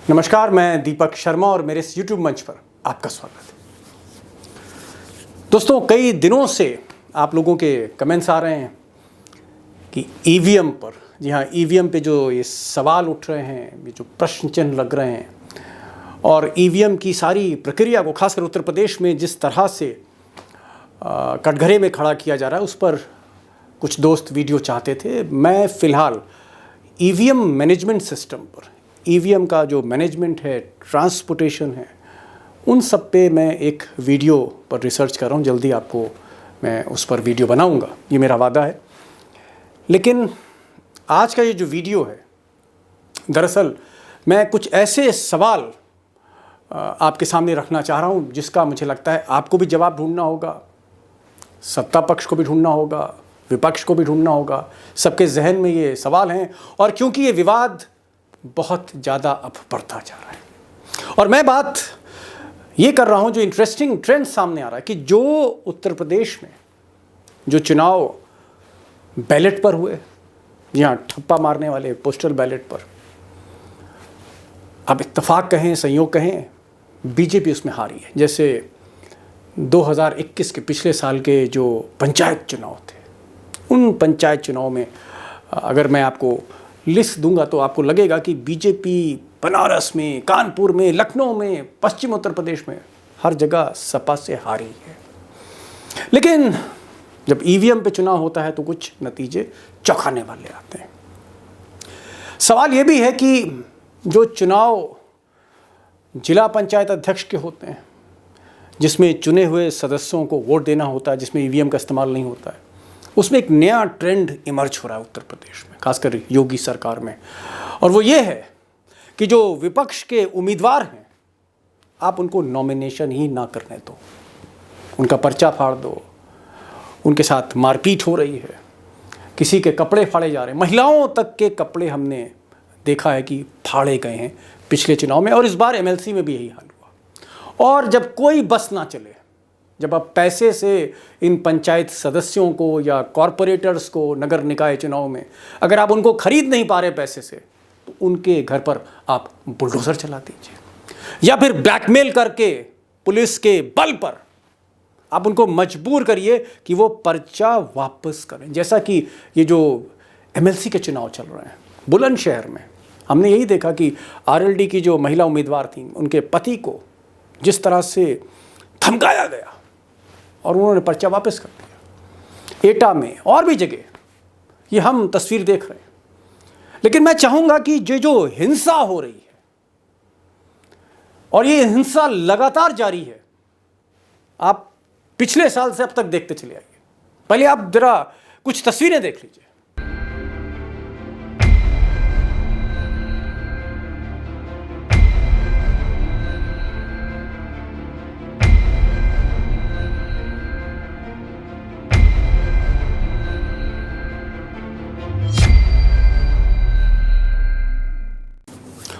नमस्कार, मैं दीपक शर्मा और मेरे इस YouTube मंच पर आपका स्वागत है। दोस्तों, कई दिनों से आप लोगों के कमेंट्स आ रहे हैं कि ईवीएम पर, जी हाँ, ईवीएम पे जो ये सवाल उठ रहे हैं, ये जो प्रश्न चिन्ह लग रहे हैं और ईवीएम की सारी प्रक्रिया को खासकर उत्तर प्रदेश में जिस तरह से कटघरे में खड़ा किया जा रहा है, उस पर कुछ दोस्त वीडियो चाहते थे। मैं फ़िलहाल ईवीएम मैनेजमेंट सिस्टम पर, ईवीएम का जो मैनेजमेंट है, ट्रांसपोर्टेशन है, उन सब पे मैं एक वीडियो पर रिसर्च कर रहा हूँ। जल्दी आपको मैं उस पर वीडियो बनाऊँगा, ये मेरा वादा है। लेकिन आज का ये जो वीडियो है, दरअसल मैं कुछ ऐसे सवाल आपके सामने रखना चाह रहा हूँ जिसका मुझे लगता है आपको भी जवाब ढूंढना होगा, सत्ता पक्ष को भी ढूंढना होगा, विपक्ष को भी ढूंढना होगा। सबके जहन में ये सवाल हैं और क्योंकि ये विवाद बहुत ज़्यादा अब बढ़ता जा रहा है और मैं बात ये कर रहा हूँ, जो इंटरेस्टिंग ट्रेंड सामने आ रहा है कि जो उत्तर प्रदेश में जो चुनाव बैलेट पर हुए, यहाँ ठप्पा मारने वाले पोस्टल बैलेट पर, अब इत्तेफाक कहें, संयोग कहें, बीजेपी उसमें हारी है। जैसे 2021 के पिछले साल के जो पंचायत चुनाव थे, उन पंचायत चुनाव में अगर मैं आपको लिस्ट दूंगा तो आपको लगेगा कि बीजेपी बनारस में, कानपुर में, लखनऊ में, पश्चिम उत्तर प्रदेश में हर जगह सपा से हारी है। लेकिन जब ईवीएम पे चुनाव होता है तो कुछ नतीजे चौंकाने वाले आते हैं। सवाल ये भी है कि जो चुनाव जिला पंचायत अध्यक्ष के होते हैं, जिसमें चुने हुए सदस्यों को वोट देना होता है, जिसमें ईवीएम का इस्तेमाल नहीं होता है, उसमें एक नया ट्रेंड इमर्ज हो रहा है उत्तर प्रदेश में, खासकर योगी सरकार में। और वो ये है कि जो विपक्ष के उम्मीदवार हैं, आप उनको नॉमिनेशन ही ना करने दो, उनका पर्चा फाड़ दो। उनके साथ मारपीट हो रही है, किसी के कपड़े फाड़े जा रहे हैं, महिलाओं तक के कपड़े हमने देखा है कि फाड़े गए हैं पिछले चुनाव में, और इस बार एमएलसी में भी यही हाल हुआ। और जब कोई बस ना चले, जब आप पैसे से इन पंचायत सदस्यों को या कॉरपोरेटर्स को नगर निकाय चुनाव में अगर आप उनको खरीद नहीं पा रहे पैसे से, तो उनके घर पर आप बुलडोजर चला दीजिए या फिर ब्लैकमेल करके पुलिस के बल पर आप उनको मजबूर करिए कि वो पर्चा वापस करें। जैसा कि ये जो एमएलसी के चुनाव चल रहे हैं बुलंदशहर में, हमने यही देखा कि आरएलडी की जो महिला उम्मीदवार थी, उनके पति को जिस तरह से धमकाया गया और उन्होंने पर्चा वापस कर दिया। एटा में और भी जगह ये हम तस्वीर देख रहे हैं। लेकिन मैं चाहूंगा कि जो हिंसा हो रही है और ये हिंसा लगातार जारी है, आप पिछले साल से अब तक देखते चले आइए। पहले आप जरा कुछ तस्वीरें देख लीजिए।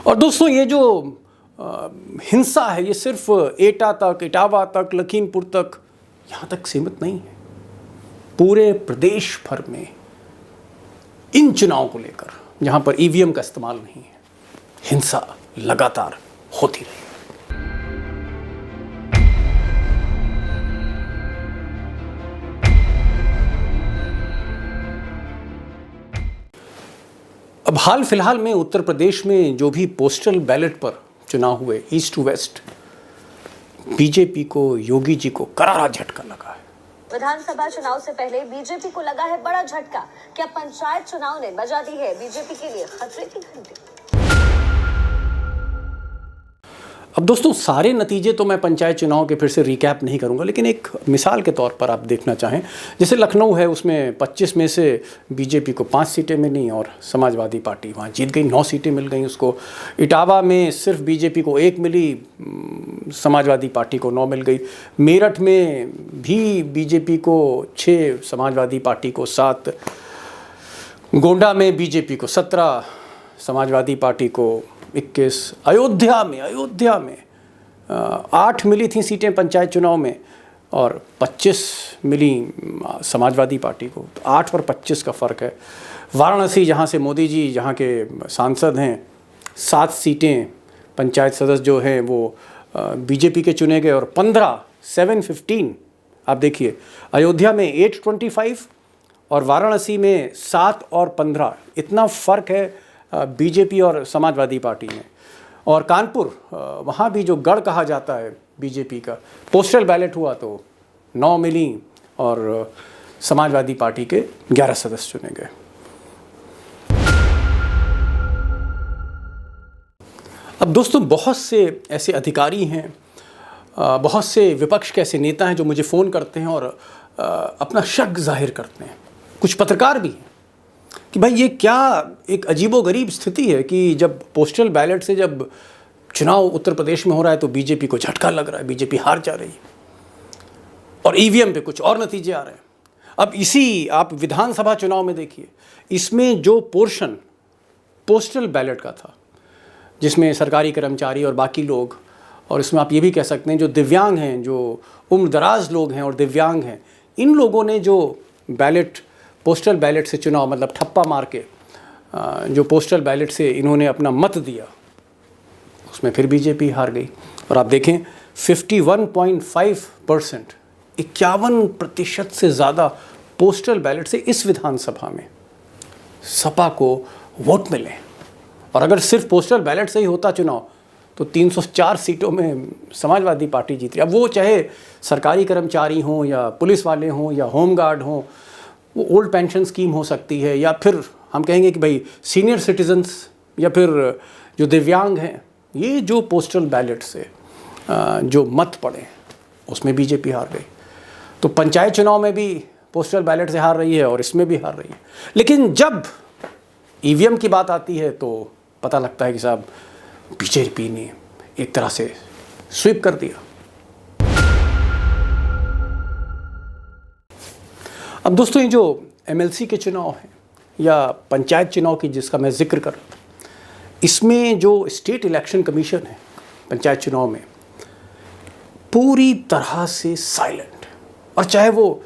और दोस्तों, ये जो हिंसा है, ये सिर्फ एटा तक, इटावा तक, लखीमपुर तक, यहाँ तक सीमित नहीं है। पूरे प्रदेश भर में इन चुनाव को लेकर, जहाँ पर ईवीएम का इस्तेमाल नहीं है, हिंसा लगातार होती रही। अब हाल फिलहाल में उत्तर प्रदेश में जो भी पोस्टल बैलेट पर चुनाव हुए, ईस्ट टू वेस्ट, बीजेपी को, योगी जी को करारा झटका लगा है। विधानसभा चुनाव से पहले बीजेपी को लगा है बड़ा झटका। क्या पंचायत चुनाव ने बजा दी है बीजेपी के लिए खतरे की घंटी? अब दोस्तों, सारे नतीजे तो मैं पंचायत चुनाव के फिर से रिकैप नहीं करूंगा, लेकिन एक मिसाल के तौर पर आप देखना चाहें, जैसे लखनऊ है, उसमें 25 में से बीजेपी को 5 सीटें मिली और समाजवादी पार्टी वहाँ जीत गई, 9 सीटें मिल गई उसको। इटावा में सिर्फ बीजेपी को 1 मिली, समाजवादी पार्टी को 9 मिल गई। मेरठ में भी बीजेपी को 6, समाजवादी पार्टी को 7, गोंडा में बीजेपी को 17, समाजवादी पार्टी को 21, अयोध्या में 8 मिली थी सीटें पंचायत चुनाव में और 25 मिली समाजवादी पार्टी को। तो 8 पर 25 का फ़र्क है। वाराणसी, जहाँ से मोदी जी जहाँ के सांसद हैं, 7 सीटें पंचायत सदस्य जो हैं वो बीजेपी के चुने गए, और 715 आप देखिए, अयोध्या में 825 और वाराणसी में 7 और 15, इतना फ़र्क है बीजेपी और समाजवादी पार्टी में। और कानपुर, वहाँ भी जो गढ़ कहा जाता है बीजेपी का, पोस्टल बैलेट हुआ तो 9 मिली और समाजवादी पार्टी के 11 सदस्य चुने गए। अब दोस्तों, बहुत से ऐसे अधिकारी हैं, बहुत से विपक्ष के ऐसे नेता हैं जो मुझे फ़ोन करते हैं और अपना शक जाहिर करते हैं। कुछ पत्रकार भी हैं कि भाई ये क्या एक अजीबोगरीब स्थिति है कि जब पोस्टल बैलेट से जब चुनाव उत्तर प्रदेश में हो रहा है तो बीजेपी को झटका लग रहा है, बीजेपी हार जा रही है, और ईवीएम पे कुछ और नतीजे आ रहे हैं। अब इसी आप विधानसभा चुनाव में देखिए, इसमें जो पोर्शन पोस्टल बैलेट का था, जिसमें सरकारी कर्मचारी और बाकी लोग, और इसमें आप ये भी कह सकते हैं जो दिव्यांग हैं, जो उम्रदराज लोग हैं और दिव्यांग हैं, इन लोगों ने जो बैलेट पोस्टल बैलेट से चुनाव, मतलब ठप्पा मार के जो पोस्टल बैलेट से इन्होंने अपना मत दिया, उसमें फिर बीजेपी हार गई। और आप देखें 51.5%, 51% से ज़्यादा पोस्टल बैलेट से इस विधानसभा में सपा को वोट मिले। और अगर सिर्फ पोस्टल बैलेट से ही होता चुनाव तो 304 सीटों में समाजवादी पार्टी जीती। अब वो चाहे सरकारी कर्मचारी हों या पुलिस वाले हों या होमगार्ड हों, वो ओल्ड पेंशन स्कीम हो सकती है, या फिर हम कहेंगे कि भाई सीनियर सिटीजन्स, या फिर जो दिव्यांग हैं, ये जो पोस्टल बैलेट से जो मत पड़े उसमें बीजेपी हार गई। तो पंचायत चुनाव में भी पोस्टल बैलेट से हार रही है और इसमें भी हार रही है। लेकिन जब ईवीएम की बात आती है तो पता लगता है कि साहब बीजेपी ने एक तरह से स्वीप कर दिया। अब दोस्तों, ये जो एमएलसी के चुनाव हैं या पंचायत चुनाव की जिसका मैं जिक्र कर रहा था, इसमें जो स्टेट इलेक्शन कमीशन है पंचायत चुनाव में पूरी तरह से साइलेंट, और चाहे वो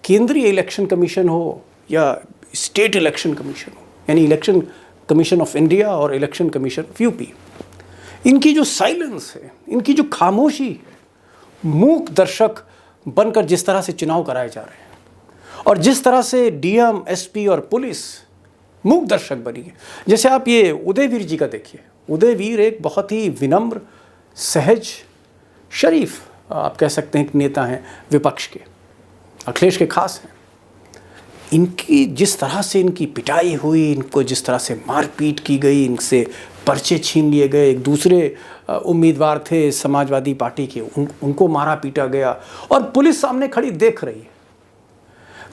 केंद्रीय इलेक्शन कमीशन हो या स्टेट इलेक्शन कमीशन हो, यानी इलेक्शन कमीशन ऑफ इंडिया और इलेक्शन कमीशन ऑफ यूपी, इनकी जो साइलेंस है, इनकी जो खामोशी है, मूक दर्शक बनकर जिस तरह से चुनाव कराए जा रहे हैं, और जिस तरह से डीएम, एसपी और पुलिस मूक दर्शक बनी है। जैसे आप ये उदयवीर जी का देखिए, उदयवीर एक बहुत ही विनम्र, सहज, शरीफ, आप कह सकते हैं, एक नेता हैं विपक्ष के, अखिलेश के खास हैं। इनकी जिस तरह से इनकी पिटाई हुई, इनको जिस तरह से मारपीट की गई, इनसे पर्चे छीन लिए गए, एक दूसरे उम्मीदवार थे समाजवादी पार्टी के, उनको मारा पीटा गया, और पुलिस सामने खड़ी देख रही है।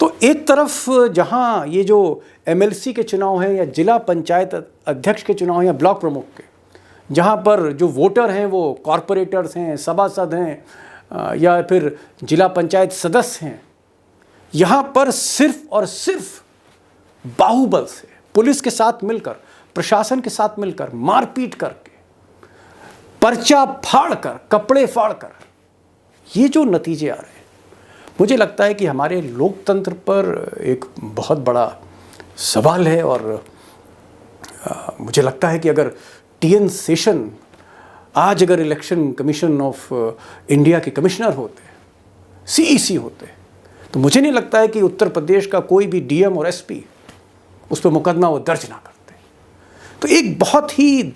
तो एक तरफ जहां ये जो एमएलसी के चुनाव हैं या जिला पंचायत अध्यक्ष के चुनाव हैं या ब्लॉक प्रमुख के, जहां पर जो वोटर हैं वो कॉरपोरेटर्स हैं, सभासद हैं या फिर जिला पंचायत सदस्य हैं, यहाँ पर सिर्फ और सिर्फ बाहुबल से पुलिस के साथ मिलकर, प्रशासन के साथ मिलकर, मारपीट करके, पर्चा फाड़कर, कपड़े फाड़कर ये जो नतीजे आ रहे हैं, मुझे लगता है कि हमारे लोकतंत्र पर एक बहुत बड़ा सवाल है। और मुझे लगता है कि अगर टीएन शेषन आज अगर इलेक्शन कमीशन ऑफ इंडिया के कमिश्नर होते, सीईसी होते, तो मुझे नहीं लगता है कि उत्तर प्रदेश का कोई भी डीएम और एसपी उस पर मुकदमा वो दर्ज ना करते। तो एक बहुत ही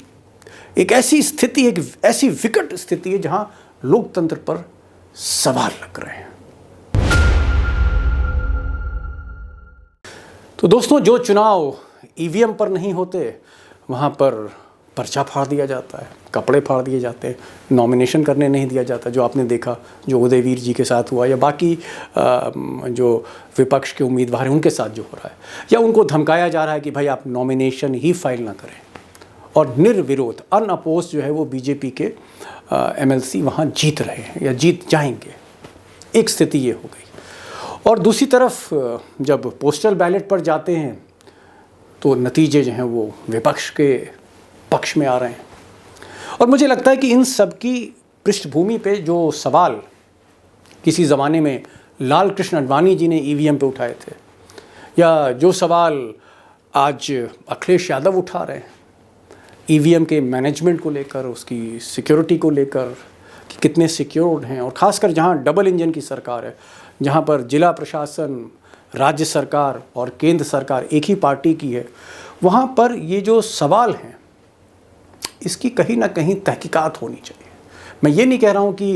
एक ऐसी स्थिति, एक ऐसी विकट स्थिति है जहां लोकतंत्र पर सवाल लग रहे हैं। तो दोस्तों, जो चुनाव ईवीएम पर नहीं होते वहाँ पर पर्चा फाड़ दिया जाता है, कपड़े फाड़ दिए जाते हैं, नॉमिनेशन करने नहीं दिया जाता, जो आपने देखा जो उदयवीर जी के साथ हुआ, या बाकी जो विपक्ष के उम्मीदवार हैं उनके साथ जो हो रहा है, या उनको धमकाया जा रहा है कि भाई आप नॉमिनेशन ही फाइल ना करें, और निर्विरोध अनअपोज जो है वो बीजेपी के एमएलसी वहाँ जीत रहे हैं या जीत जाएंगे। एक स्थिति ये हो गई। और दूसरी तरफ जब पोस्टल बैलेट पर जाते हैं तो नतीजे जो हैं वो विपक्ष के पक्ष में आ रहे हैं। और मुझे लगता है कि इन सब की पृष्ठभूमि पे जो सवाल किसी ज़माने में लाल कृष्ण आडवाणी जी ने ईवीएम पे उठाए थे, या जो सवाल आज अखिलेश यादव उठा रहे हैं ईवीएम के मैनेजमेंट को लेकर, उसकी सिक्योरिटी को लेकर कि कितने सिक्योर्ड हैं, और ख़ासकर जहाँ डबल इंजन की सरकार है, जहाँ पर जिला प्रशासन, राज्य सरकार और केंद्र सरकार एक ही पार्टी की है, वहाँ पर ये जो सवाल हैं इसकी कहीं ना कहीं तहकीकात होनी चाहिए। मैं ये नहीं कह रहा हूँ कि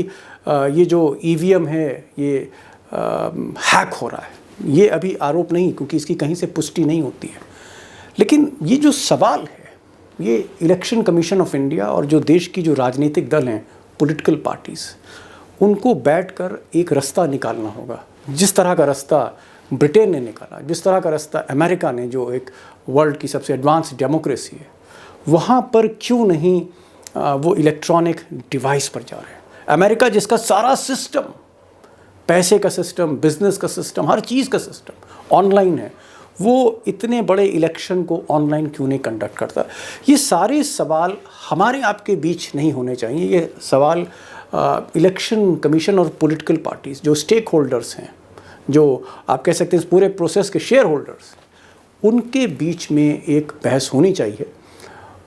ये जो ईवीएम है ये हैक हो रहा है, ये अभी आरोप नहीं, क्योंकि इसकी कहीं से पुष्टि नहीं होती है। लेकिन ये जो सवाल है ये इलेक्शन कमीशन ऑफ इंडिया और जो देश की जो राजनीतिक दल हैं, पॉलिटिकल पार्टीज़, उनको बैठकर एक रास्ता निकालना होगा। जिस तरह का रास्ता ब्रिटेन ने निकाला, जिस तरह का रास्ता अमेरिका ने, जो एक वर्ल्ड की सबसे एडवांस डेमोक्रेसी है, वहाँ पर क्यों नहीं वो इलेक्ट्रॉनिक डिवाइस पर जा रहे हैं। अमेरिका जिसका सारा सिस्टम, पैसे का सिस्टम, बिजनेस का सिस्टम, हर चीज़ का सिस्टम ऑनलाइन है, वो इतने बड़े इलेक्शन को ऑनलाइन क्यों नहीं कंडक्ट करता। ये सारे सवाल हमारे आपके बीच नहीं होने चाहिए। ये सवाल इलेक्शन कमीशन और पॉलिटिकल पार्टीज़, जो स्टेक होल्डर्स हैं, जो आप कह सकते हैं इस पूरे प्रोसेस के शेयर होल्डर्स, उनके बीच में एक बहस होनी चाहिए।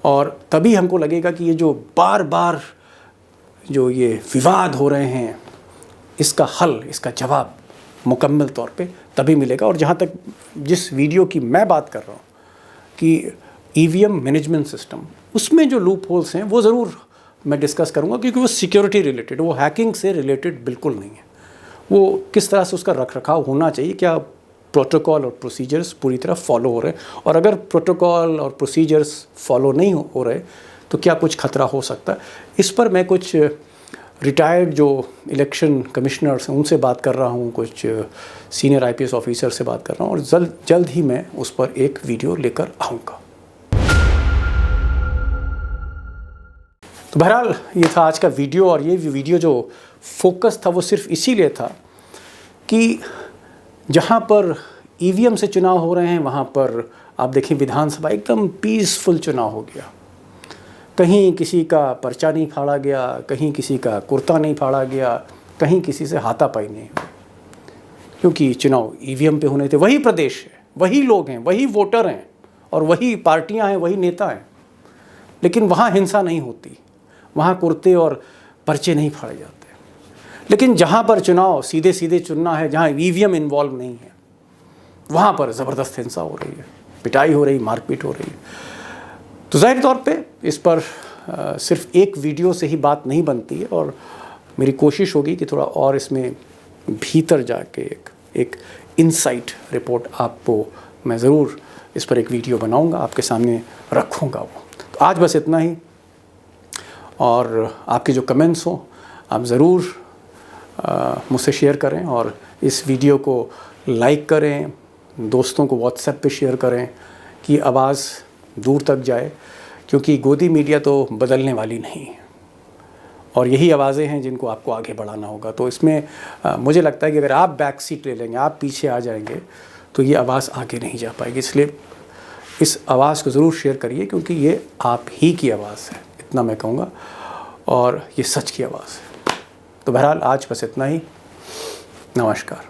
और तभी हमको लगेगा कि ये जो बार बार जो ये विवाद हो रहे हैं, इसका हल, इसका जवाब मुकम्मल तौर पे तभी मिलेगा। और जहाँ तक जिस वीडियो की मैं बात कर रहा हूँ कि ईवीएम मैनेजमेंट सिस्टम, उसमें जो लूप होल्स हैं वो ज़रूर मैं डिस्कस करूँगा, क्योंकि वो सिक्योरिटी रिलेटेड, वो हैकिंग से रिलेटेड बिल्कुल नहीं है। वो किस तरह से उसका रखरखाव होना चाहिए, क्या प्रोटोकॉल और प्रोसीजर्स पूरी तरह फॉलो हो रहे हैं, और अगर प्रोटोकॉल और प्रोसीजर्स फॉलो नहीं हो रहे तो क्या कुछ खतरा हो सकता है। इस पर मैं कुछ रिटायर्ड जो इलेक्शन कमिश्नर्स हैं उनसे बात कर रहा हूँ, कुछ सीनियर आईपीएस ऑफिसर से बात कर रहा हूँ, और जल्द ही मैं उस पर एक वीडियो लेकर आऊँगा। तो बहरहाल ये था आज का वीडियो, और ये वीडियो जो फोकस था वो सिर्फ इसीलिए था कि जहाँ पर ईवीएम से चुनाव हो रहे हैं वहाँ पर आप देखें विधानसभा एकदम पीसफुल चुनाव हो गया। कहीं किसी का पर्चा नहीं फाड़ा गया, कहीं किसी का कुर्ता नहीं फाड़ा गया, कहीं किसी से हाथापाई नहीं हुई, क्योंकि चुनाव ईवीएम पे होने थे। वही प्रदेश है, वही लोग हैं, वही वोटर हैं और वही पार्टियां हैं, वही नेता हैं, लेकिन वहाँ हिंसा नहीं होती, वहाँ कुर्ते और पर्चे नहीं फाड़े जाते। लेकिन जहाँ पर चुनाव सीधे सीधे चुनना है, जहाँ ईवीएम इन्वॉल्व नहीं है, वहाँ पर ज़बरदस्त हिंसा हो रही है, पिटाई हो रही, मारपीट हो रही है। तो ज़ाहिर तौर पे इस पर सिर्फ एक वीडियो से ही बात नहीं बनती है, और मेरी कोशिश होगी कि थोड़ा और इसमें भीतर जाके एक इनसाइट रिपोर्ट आपको मैं ज़रूर इस पर एक वीडियो बनाऊंगा, आपके सामने रखूंगा वो। तो आज बस इतना ही, और आपके जो कमेंट्स हों आप ज़रूर मुझसे शेयर करें, और इस वीडियो को लाइक करें, दोस्तों को व्हाट्सएप पे शेयर करें कि आवाज़ दूर तक जाए, क्योंकि गोदी मीडिया तो बदलने वाली नहीं है, और यही आवाज़ें हैं जिनको आपको आगे बढ़ाना होगा। तो इसमें मुझे लगता है कि अगर आप बैक सीट ले लेंगे, आप पीछे आ जाएंगे, तो ये आवाज़ आगे नहीं जा पाएगी। इसलिए इस आवाज़ को ज़रूर शेयर करिए, क्योंकि ये आप ही की आवाज़ है, इतना मैं कहूँगा, और ये सच की आवाज़ है। तो बहरहाल आज बस इतना ही। नमस्कार।